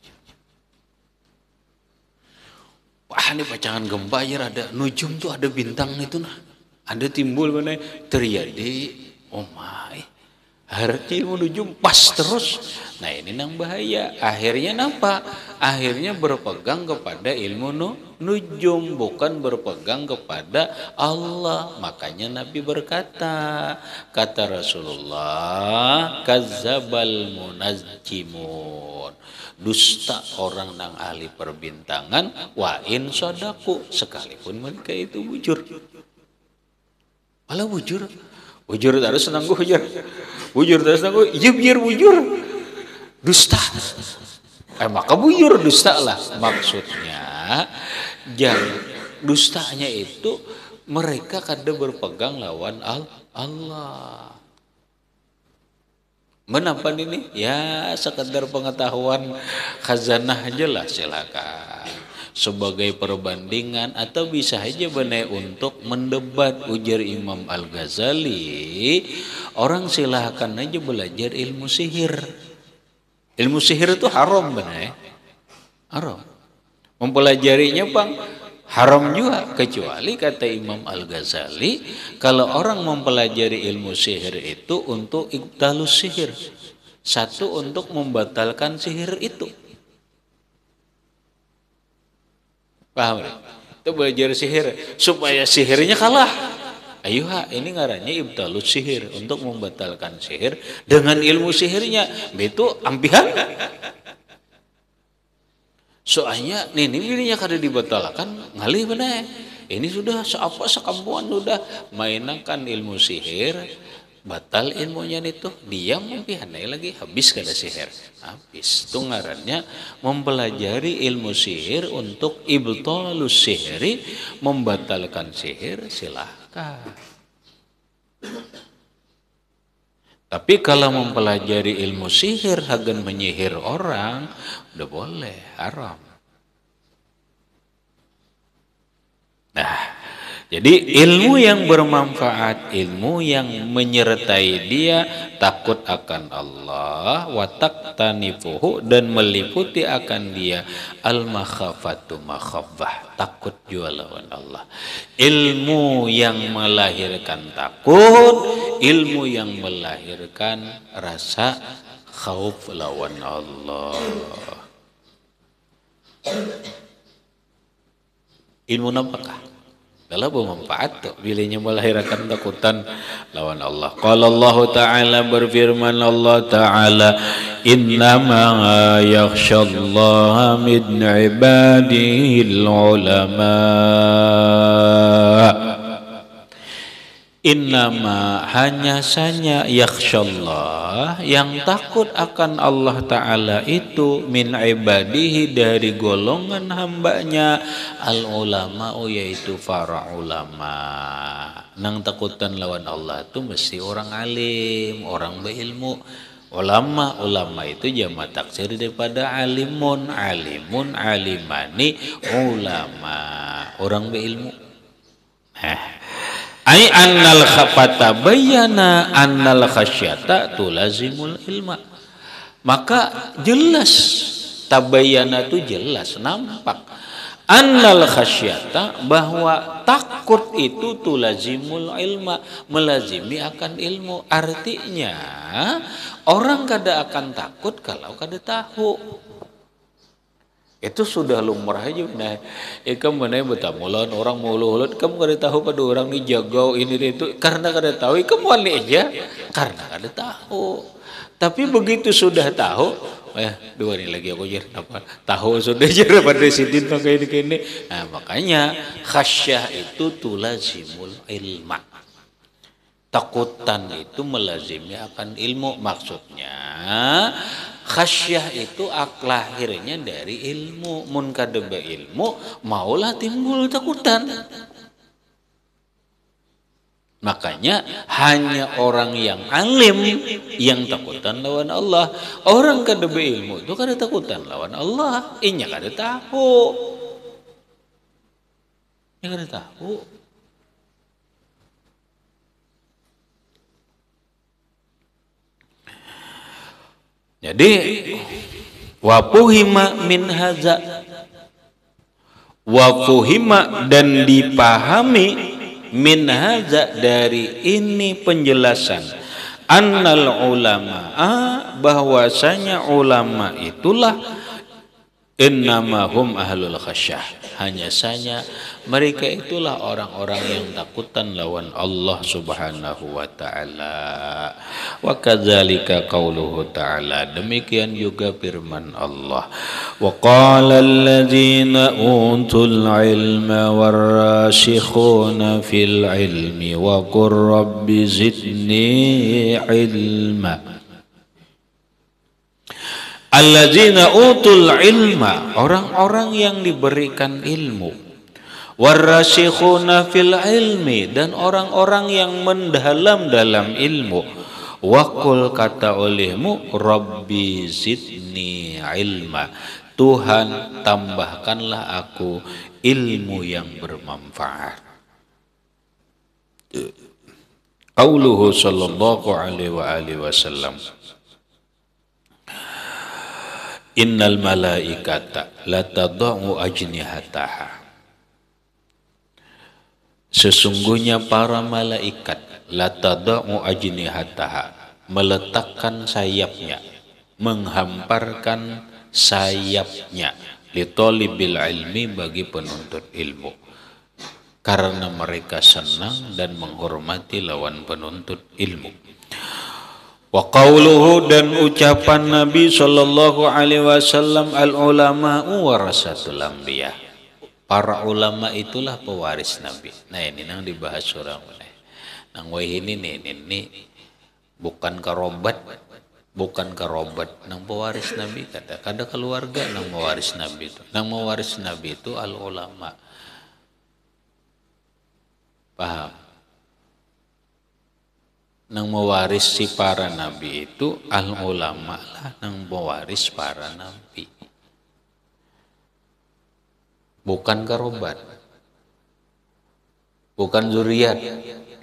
S1: Wah ini pacangan gempa jar ada nujum tuh ada bintang itu nah. Ada timbul mana terjadi. Oh my. Harti ilmu nujum pas terus. Nah ini nang bahaya. Akhirnya apa? Akhirnya berpegang kepada ilmu nujum, bukan berpegang kepada Allah. Makanya Nabi berkata, kata Rasulullah, kazzabal munajjimun. Dusta orang nang ahli perbintangan, wa in sadaku, sekalipun mereka itu bujur. Malah bujur terus nangguh jar. Bujur terus nangguh, iya biar bujur. Dusta. Maka bujur dusta lah. Maksudnya jangan dustanya itu mereka kada berpegang lawan Allah. Menapa ini? Ya sekedar pengetahuan khazanah aja lah silakan. Sebagai perbandingan atau bisa aja benar untuk mendebat. Ujar Imam Al-Ghazali, orang silahkan aja belajar ilmu sihir. Ilmu sihir itu haram benar. Haram. Mempelajarinya bang haram juga, kecuali kata Imam Al-Ghazali kalau orang mempelajari ilmu sihir itu untuk ibtalus sihir. Satu, untuk membatalkan sihir itu. Paham? Itu belajar sihir supaya sihirnya kalah. Ayo ini ngarannya ibtalus sihir, untuk membatalkan sihir dengan ilmu sihirnya. Itu ampihan. Soalnya ini kada dibatalkan ngalih benar. Ini sudah sekampungan sudah mainkan ilmu sihir, batal ilmunya itu, dia mempihanai lagi, habis kada sihir. Habis. Itu ngarannya mempelajari ilmu sihir untuk ibtalus sihri, membatalkan sihir, silahkan. Tapi kalau mempelajari ilmu sihir hagan menyihir orang, udah boleh, haram. Nah,
S2: Jadi ilmu yang bermanfaat, ilmu yang menyertai dia takut akan Allah, wa taqtanifuhu, dan meliputi akan dia al-makhafatu makhaffah, takut jua lawan Allah. Ilmu yang melahirkan takut, ilmu yang melahirkan rasa khauf lawan Allah. Ilmu apakah? Kalau bermanfaat tuh bilanya melahirkan takutan lawan Allah. Qala Allah Ta'ala, berfirman Allah Ta'ala, innama yakhshallaha min ibadihil ulama. Innama, hanya saja, yakhshallah, yang takut akan Allah Ta'ala itu, min ibadihi, dari golongan hambanya, al ulama, yaitu para ulama. Nang takutan lawan Allah itu mesti orang alim, orang berilmu. Ulama itu jamak taksir daripada alimun, alimani, ulama, orang berilmu. Ai annal khafata bayana annal khasyata tulazimul ilma. Maka jelas, tabayana itu jelas, nampak. Annal khasyata, bahwa takut itu tulazimul ilma, melazimi akan ilmu. Artinya orang kada akan takut kalau kada tahu. Itu sudah lumrah aja. Nah, ikam mana betamulan orang mulut, kamu kada tahu pada orang ni jagau ini itu karena kada tahu, ikam wali aja karena kada tahu. Tapi begitu sudah tahu, dua ini lagi aku jar apa? Tahu sudah jar pada sidin kayak ini. Nah, makanya khasyah itu tulazimul ilma. Takutan itu melazimi akan ilmu. Maksudnya khasyah itu lahirnya dari ilmu. Mun kada ilmu maulah timbul takutan. Makanya hanya orang yang alim yang takutan lawan Allah. Orang kada ilmu itu kada takutan lawan Allah. Inya kada tahu. Inya kada tahu. Jadi wafuhima min haza, wafuhima, dan dipahami, min haza, dari ini penjelasan, annal ulama, bahwasanya ulama itulah, innamahum ahlul khasyah, hanya saja mereka itulah orang-orang yang takutan lawan Allah Subhanahu wa ta'ala. Wa kadzalika qauluhu ta'ala, demikian juga firman Allah, wa qala alladzina utul ilma warasikhuna fil ilmi wa qur rabbi zidni ilma. Alladzina utul ilma, orang-orang yang diberikan ilmu, warasikhuna fil ilmi, dan orang-orang yang mendalam dalam ilmu, waqul, kata olehmu, rabbi zidni ilma, Tuhan tambahkanlah aku ilmu yang bermanfaat. Qauluhu sallallahu alaihi wasallam, innal malaikata la tadau ajnihataha, sesungguhnya para malaikat, la tadau ajnihataha, meletakkan sayapnya, menghamparkan sayapnya, li talibil ilmi, bagi penuntut ilmu, karena mereka senang dan menghormati lawan penuntut ilmu. Wa qauluhu, dan ucapan Nabi sallallahu alaihi wasallam, al ulama'u warasatul anbiya, para ulama itulah pewaris Nabi. Nah, ini nang dibahas orang nang ini bukan karobat nang pewaris Nabi, kada keluarga nang mewaris Nabi itu. Nang mewaris Nabi itu al ulama. Paham? Nang mewaris si para nabi itu al ulama lah, nang mewaris para nabi, bukan karobat. bukan zuriat.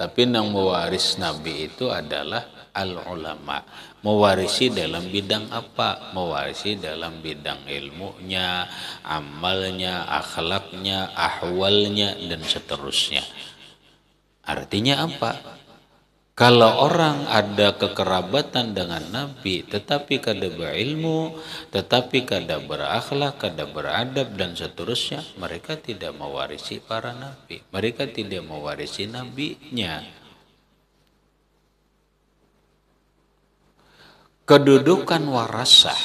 S2: Tapi yang mewaris Nabi itu adalah al-ulama. Mewarisi dalam bidang apa? Mewarisi dalam bidang ilmunya, amalnya, akhlaknya, ahwalnya, dan seterusnya. Artinya apa? Kalau orang ada kekerabatan dengan Nabi, tetapi kada berilmu, tetapi kada berakhlak, kada beradab, dan seterusnya, mereka tidak mewarisi para Nabi. Mereka tidak mewarisi Nabinya. Kedudukan warasah,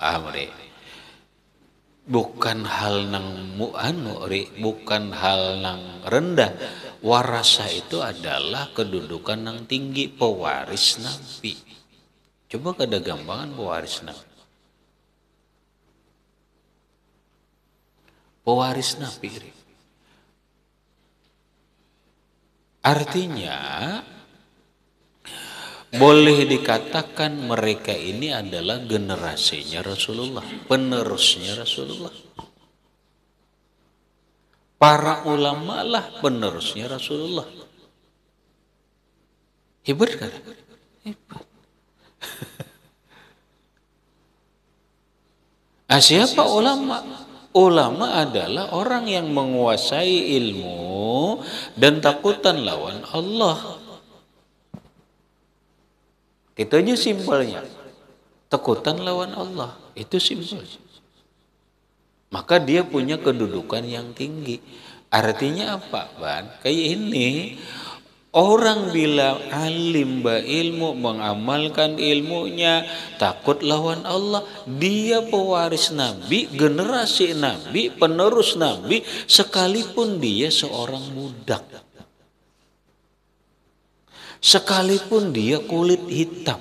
S2: paham re? Bukan hal nang bukan hal nang rendah. Warasah itu adalah kedudukan yang tinggi, pewaris Nabi. Coba kada gampangan pewaris Nabi. Pewaris Nabi. Artinya boleh dikatakan mereka ini adalah generasinya Rasulullah, penerusnya Rasulullah. Para ulama lah penerusnya Rasulullah. Hebat kan? Hebat. Siapa ulama? Ulama adalah orang yang menguasai ilmu dan takutan lawan Allah. Itu aja simpelnya. Takutan lawan Allah. Itu simpelnya. Maka dia punya kedudukan yang tinggi. Artinya apa, Ban? Kayak ini, orang bila alim, ilmu, mengamalkan ilmunya, takut lawan Allah, dia pewaris Nabi, generasi Nabi, penerus Nabi, sekalipun dia seorang budak. Sekalipun dia kulit hitam,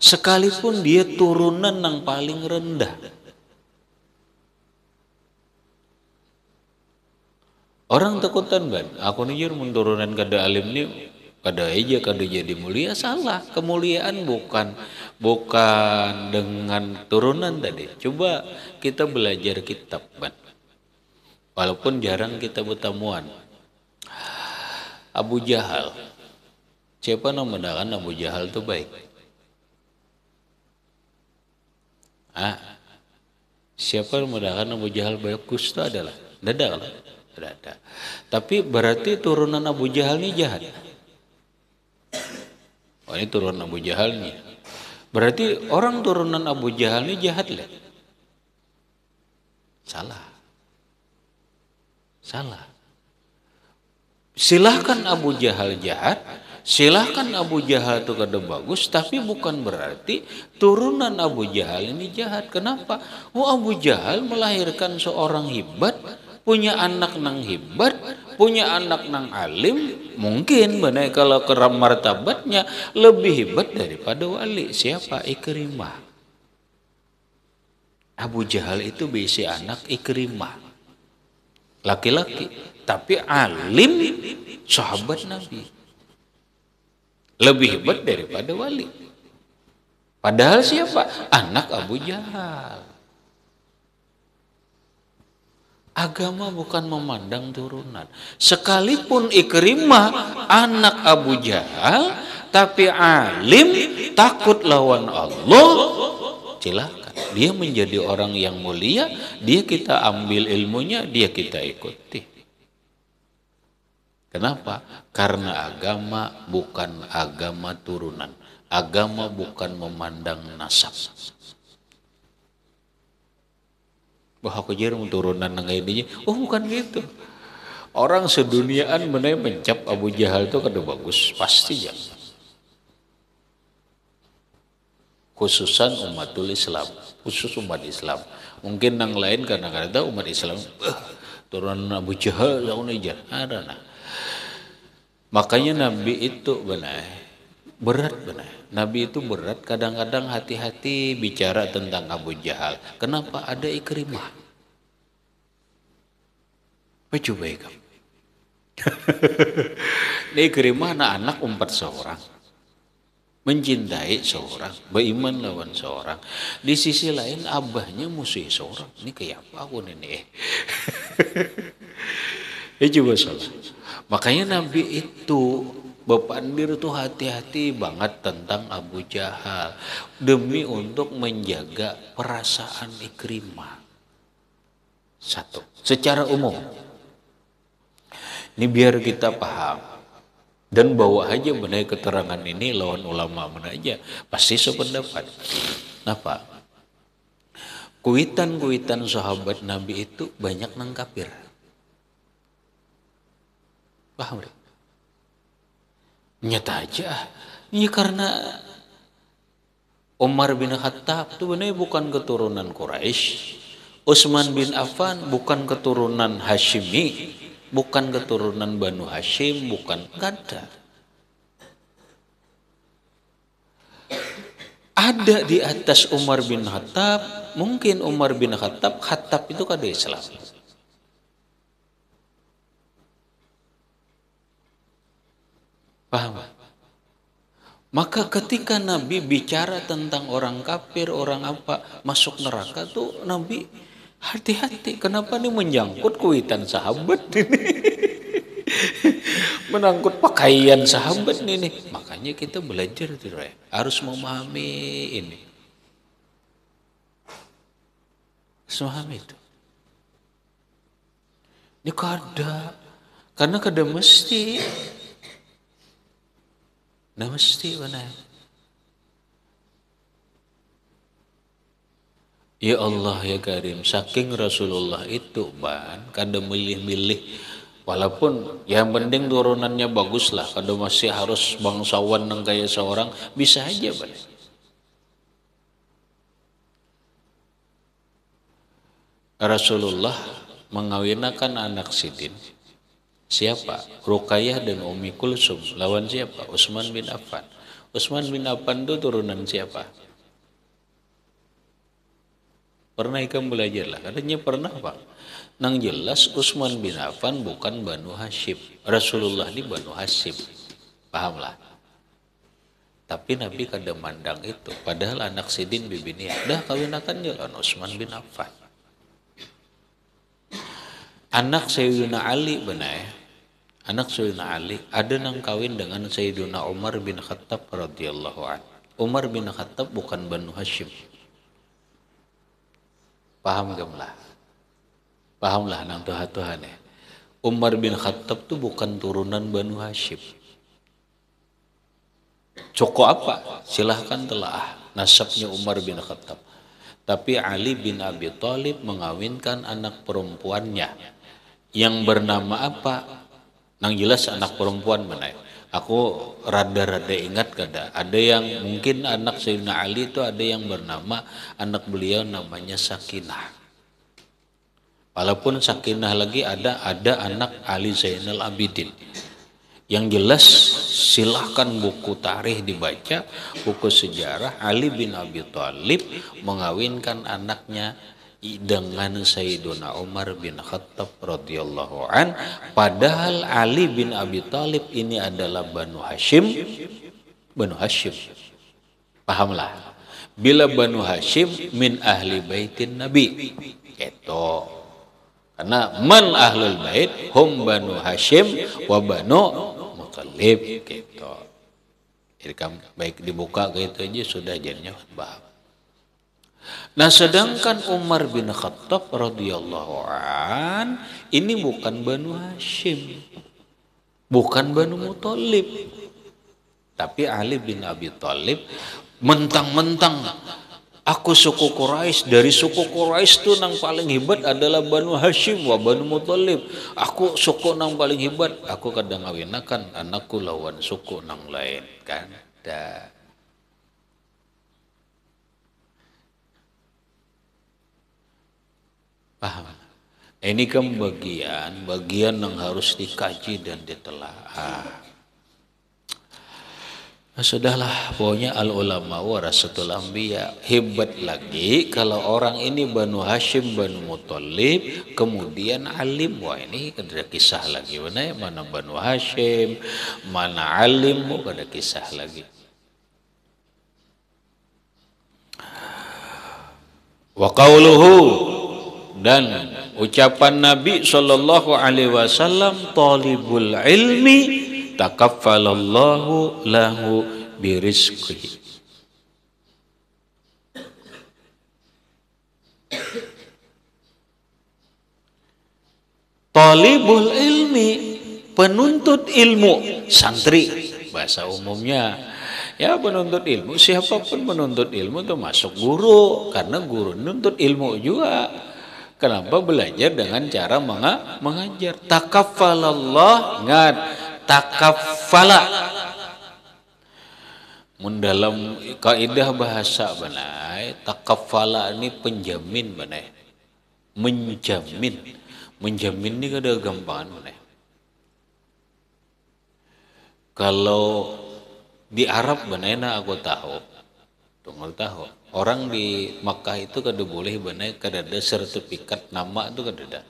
S2: sekalipun dia turunan yang paling rendah. Orang takutan, Ban, aku nih menturunan kada alim nih, kada aja kada jadi mulia. Salah. Kemuliaan bukan dengan turunan tadi. Coba kita belajar kitab, Ban. Walaupun jarang kita bertemuan. Abu Jahal. Siapa yang memandangkan Abu Jahal itu baik? Siapa yang memandangkan Abu Jahal bagus itu adalah? Tidak ada. Tapi berarti turunan Abu Jahal ini jahat. Oh, ini turunan Abu Jahal nih. Berarti orang turunan Abu Jahal ini jahat lah. Salah. Silahkan Abu Jahal jahat, silahkan Abu Jahal itu kada bagus, tapi bukan berarti turunan Abu Jahal ini jahat. Kenapa? Abu Jahal melahirkan seorang hebat, punya anak nang hebat, punya anak nang alim, mungkin benar kalau keram martabatnya lebih hebat daripada wali. Siapa? Ikrimah. Abu Jahal itu bisi anak Ikrimah, laki-laki, tapi alim, sahabat Nabi, lebih hebat daripada wali. Padahal siapa? Anak Abu Jahal. Agama bukan memandang turunan. Sekalipun Ikrimah anak Abu Jahal, tapi alim, takut lawan Allah, silakan. Dia menjadi orang yang mulia, dia kita ambil ilmunya, dia kita ikuti. Kenapa? Karena agama bukan agama turunan. Agama bukan memandang nasab. Wah, aku jarang turunan nang ini. Bukan gitu. Orang seduniaan benar mencap Abu Jahal itu kada bagus, pasti ya. Khususan umatul Islam, khusus umat Islam. Mungkin yang lain karena tahu umat Islam turunan Abu Jahal lawan aja. Ada nah. Makanya Nabi itu berat. Nabi itu berat, kadang-kadang hati-hati bicara tentang Abu Jahal. Kenapa? Ada Ikrimah. Coba ya. Ini Ikrimah anak-anak 4 seorang. Mencintai seorang, beriman lawan seorang. Di sisi lain abahnya musuh seorang. Ini kayak apa aku ini? Coba salah. Makanya Nabi itu Bapandir tuh hati-hati banget tentang Abu Jahal demi untuk menjaga perasaan Ikrimah. Satu, secara umum. Ini biar kita paham dan bawa aja benar keterangan ini lawan ulama mana aja pasti sependapat. Apa? Kuitan-kuitan sahabat Nabi itu banyak nang kafir. Paham deh? Nyata aja. Ini karena Umar bin Khattab itu benar bukan keturunan Quraisy. Utsman bin Affan bukan keturunan Hashimi, bukan keturunan Banu Hashim, bukan, enggak ada. Ada di atas Umar bin Khattab, mungkin Umar bin Khattab itu kada Islam. Paham? Maka ketika Nabi bicara tentang orang kafir, orang apa masuk neraka tuh Nabi hati-hati. Kenapa nih menyangkut kuitan sahabat ini? Menangkut pakaian sahabat ini. Makanya kita belajar harus memahami ini. Harus memahami itu. Ini karena kada mesti. Nah mesti mana? Ya Allah ya Karim, saking Rasulullah itu kada milih-milih, walaupun yang penting turunannya bagus lah, kada masih harus bangsawan nang kaya seorang, bisa aja ban. Rasulullah mengawinkan anak Sidin. Siapa? Ruqayyah dan Ummi Kulsum. Lawan siapa? Utsman bin Affan. Utsman bin Affan itu turunan siapa? Pernah ikam belajar lah. Katanya pernah Pak. Nang jelas Utsman bin Affan bukan Banu Hashim. Rasulullah ini Banu Hashim. Pahamlah. Tapi Nabi kada mandang itu. Padahal anak Sidin bibini dah kawinakan jalan Utsman bin Affan. Anak Sayyidina Ali benar. Anak Sayyidina Ali ada nang kawin dengan Sayyidina Umar bin Khattab radhiyallahu anhu. Umar bin Khattab bukan Banu Hashim. Paham gamlah? Pahamlah nang Tuhan ya. Umar bin Khattab tu bukan turunan Banu Hashim. Coko apa? Silahkan telaah nasabnya Umar bin Khattab. Tapi Ali bin Abi Thalib mengawinkan anak perempuannya yang bernama apa? Nang jelas anak perempuan mana? Aku rada-rada ingat kada. Ada yang mungkin anak Sayyidina Ali itu ada yang bernama anak beliau namanya Sakinah. Walaupun Sakinah lagi ada anak Ali Zainal Abidin. Yang jelas silahkan buku tarikh dibaca, buku sejarah Ali bin Abi Thalib mengawinkan anaknya dengan Sayyiduna Umar bin Khattab radhiyallahu an, padahal Ali bin Abi Thalib ini adalah Banu Hashim. Pahamlah. Bila Banu Hashim min ahli baitin Nabi. Itu. Karena man ahlul bait hum Banu Hashim wa Banu Muthalib gitu. Jadi baik dibuka gitu aja sudah jadinya paham. Nah sedangkan Umar bin Khattab radhiyallahu an ini bukan Banu Hashim, bukan Banu Muthalib, tapi Ali bin Abi Thalib mentang-mentang aku suku Quraisy, dari suku Quraisy tuh nang paling hebat adalah Banu Hashim wa Banu Muthalib. Aku suku nang paling hebat, aku kadang ngawinakan anakku lawan suku nang lain kan. Paham? Ini kan bagian yang harus dikaji dan ditelaah. Nah, sudahlah, pokoknya al ulama warasatul anbiya. Hebat lagi kalau orang ini Banu Hashim, Banu Muthalib, kemudian alim. Wah ini ada kisah lagi. Mana Banu Hashim, mana alim, ada kisah lagi. Wa qauluhu, dan ucapan Nabi sallallahu alaihi wasallam, talibul ilmi takaffalallahu lahu birizqihi. Talibul ilmi, penuntut ilmu, santri bahasa umumnya. Ya, penuntut ilmu, siapapun penuntut ilmu termasuk guru, karena guru menuntut ilmu juga. Kenapa? Belajar dengan cara mengajar. Takaffalallah, ingat, takaffala. Dalam kaidah bahasa benai, takaffala ini penjamin benai. Menjamin. Menjamin ini kada gampangan benai. Kalau di Arab benena aku tahu, tunggal tahu. Orang di Makkah itu kada boleh benai, kada ada sertifikat nama itu kada ada.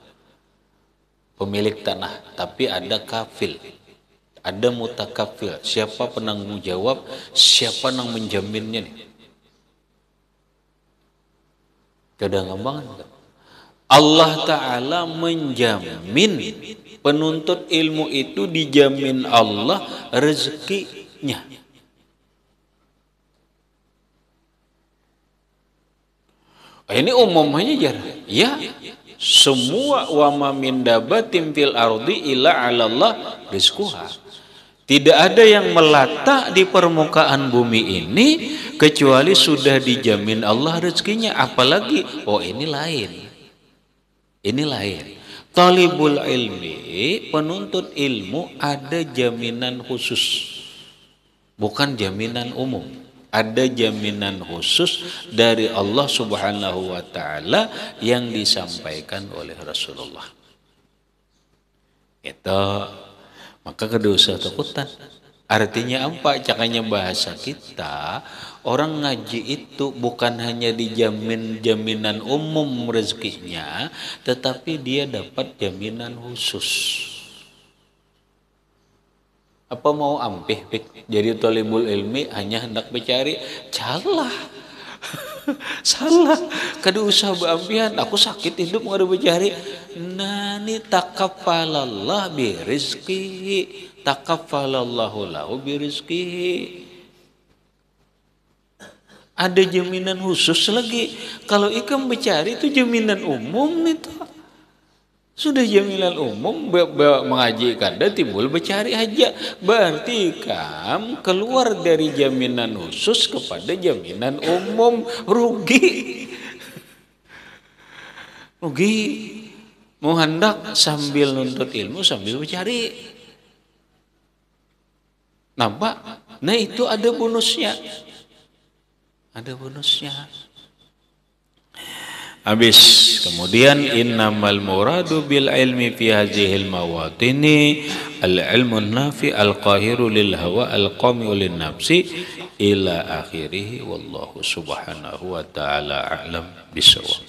S2: Pemilik tanah, tapi ada kafil, ada mutakafil. Siapa penanggung jawab, siapa yang menjaminnya nih? Kada ngambangan. Allah Ta'ala menjamin penuntut ilmu itu dijamin Allah rezekinya. Ini umumnya jar. Ya, semua wa ma min dabatin fil ardi illa 'alallah rizquha. Tidak ada yang melata di permukaan bumi ini kecuali sudah dijamin Allah rezekinya. Apalagi, oh ini lain. Ini lain. Talibul ilmi, penuntut ilmu ada jaminan khusus. Bukan jaminan umum. Ada jaminan khusus dari Allah Subhanahu wa taala yang disampaikan oleh Rasulullah. Itu maka kada usah takutan. Artinya apa? Cakanya bahasa kita, orang ngaji itu bukan hanya dijamin jaminan umum rezekinya, tetapi dia dapat jaminan khusus. Apa mau ampih jadi talibul ilmi hanya hendak mencari? Salah. Salah. Kada usah beampihan, aku sakit hidup ngada mencari. Nani takaffalallah birizqihi. Takaffalallahu lahu birizqihi. Ada jaminan khusus lagi. Kalau ikam mencari itu jaminan umum itu. Sudah jaminan umum mengaji kada timbul mencari aja. Berarti kam keluar dari jaminan khusus kepada jaminan umum, rugi. Rugi. Mau hendak sambil nuntut ilmu sambil mencari. Nampak? Nah itu ada bonusnya. Ada bonusnya. Habis. Kemudian innamal muradu bil ilmi fi hadhil mawatini al ilmu nafi al qahiru lil hawa al qami lin nafsi ila akhirih wallahu subhanahu wa ta'ala a'lam bisawab.